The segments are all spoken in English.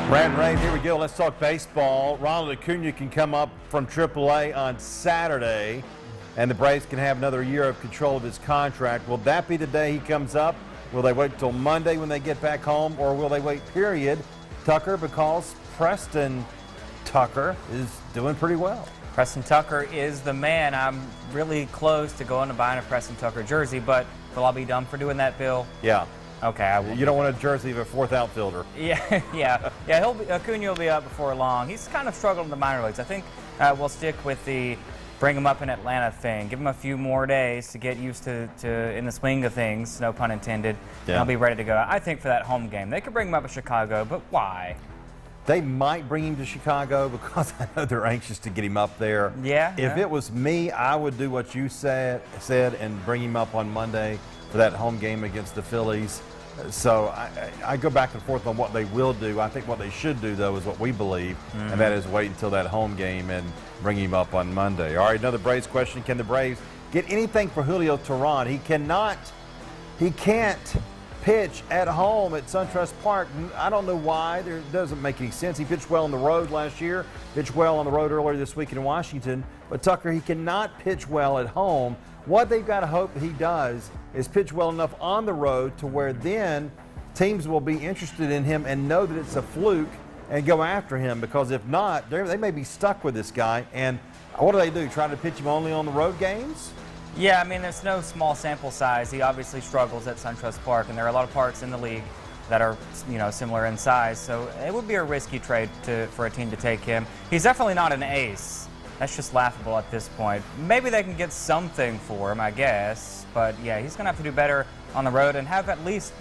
Rant N Rave, here we go. Let's talk baseball. Ronald Acuna can come up from AAA on Saturday, and the Braves can have another year of control of his contract. Will that be the day he comes up? Will they wait until Monday when they get back home, or will they wait, period, Tucker, because Preston Tucker is doing pretty well? Preston Tucker is the man. I'm really close to going and buying a Preston Tucker jersey, but will I be dumb for doing that, Bill? Yeah. Okay, I will. You don't want a jersey of a fourth outfielder. Yeah. Acuna will be up before long. He's kind of struggled in the minor leagues. I think we'll stick with the bring him up in Atlanta thing. Give him a few more days to get used to in the swing of things, no pun intended. Yeah. And I'll be ready to go. I think for that home game. They could bring him up in Chicago, but why? They might bring him to Chicago because I know they're anxious to get him up there. Yeah. If it was me, I would do what you said and bring him up on Monday for that home game against the Phillies. So I go back and forth on what they will do. I think what they should do, though, is what we believe, and that is wait until that home game and bring him up on Monday. All right, another Braves question. Can the Braves get anything for Julio Teheran? He can't pitch at home at SunTrust Park. I don't know why. It doesn't make any sense. He pitched well on the road last year, pitched well on the road earlier this week in Washington. But Tucker, he cannot pitch well at home. What they've got to hope he does is pitch well enough on the road to where then teams will be interested in him and know that it's a fluke and go after him, because if not, they may be stuck with this guy. And what do? Try to pitch him only on the road games? Yeah, I mean, there's no small sample size. He obviously struggles at SunTrust Park, and there are a lot of parks in the league that are, similar in size. So it would be a risky trade for a team to take him. He's definitely not an ace. That's just laughable at this point. Maybe they can get something for him, I guess. But, yeah, he's going to have to do better on the road and have at least,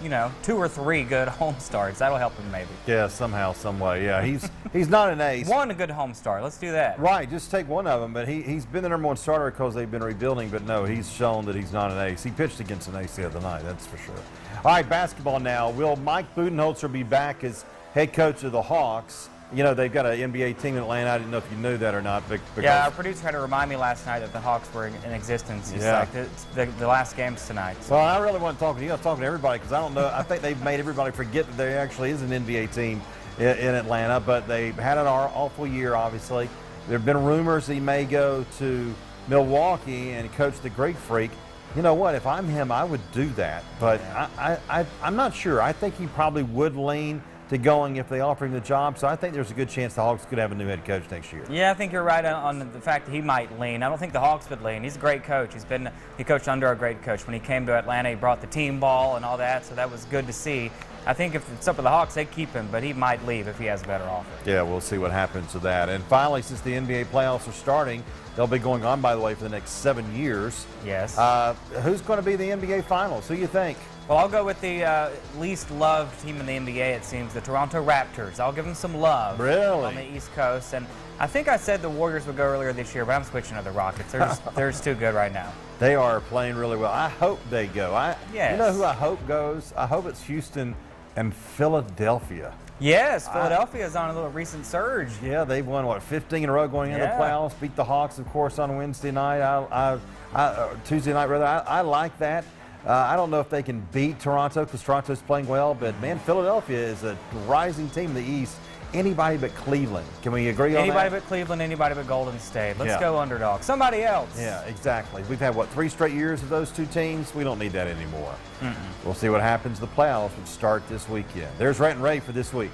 2 or 3 good home starts. That'll help him maybe. Yeah, somehow, some way. Yeah, he's not an ace. One good home start. Let's do that. Right, just take one of them. But he's been the number one starter because they've been rebuilding. But, no, he's shown that he's not an ace. He pitched against an ace the other night, that's for sure. All right, basketball now. Will Mike Budenholzer be back as head coach of the Hawks? They've got an NBA team in Atlanta. I didn't know if you knew that or not. Yeah, our producer had to remind me last night that the Hawks were in existence. He's like, the last game's tonight. So. Well, I really wasn't talking to you. I was talking to everybody because I don't know. I think they've made everybody forget that there actually is an NBA team in Atlanta. But they've had an awful year, obviously. There have been rumors he may go to Milwaukee and coach the Greek Freak. You know what? If I'm him, I would do that. But I'm not sure. I think he probably would lean to going if they offer him the job. So I think there's a good chance the Hawks could have a new head coach next year. Yeah, I think you're right on the fact that he might lean. I don't think the Hawks would lean. He's a great coach. He coached under a great coach. When he came to Atlanta, he brought the team ball and all that, so that was good to see. I think if it's up to the Hawks, they keep him, but he might leave if he has a better offer. Yeah, we'll see what happens to that. And finally, since the NBA playoffs are starting, they'll be going on, by the way, for the next 7 years. Yes. Who's going to be the NBA Finals? Who do you think? Well, I'll go with the least loved team in the NBA, it seems, the Toronto Raptors. I'll give them some love. Really? On the East Coast. And I think I said the Warriors would go earlier this year, but I'm switching to the Rockets. They're just too good right now. They are playing really well. I hope they go. Yes. You know who I hope goes? I hope it's Houston and Philadelphia. Yes, Philadelphia is on a little recent surge. Yeah, they've won, 15 in a row going into the playoffs. Beat the Hawks, of course, on Wednesday night. Tuesday night, rather. I like that. I don't know if they can beat Toronto because Toronto's playing well, but, man, Philadelphia is a rising team in the East. Anybody but Cleveland. Can we agree on that? Anybody but Cleveland, anybody but Golden State. Let's go underdog. Somebody else. Yeah, exactly. We've had, 3 straight years of those two teams? We don't need that anymore. We'll see what happens in the playoffs, which start this weekend. There's Rant N Rave for this week.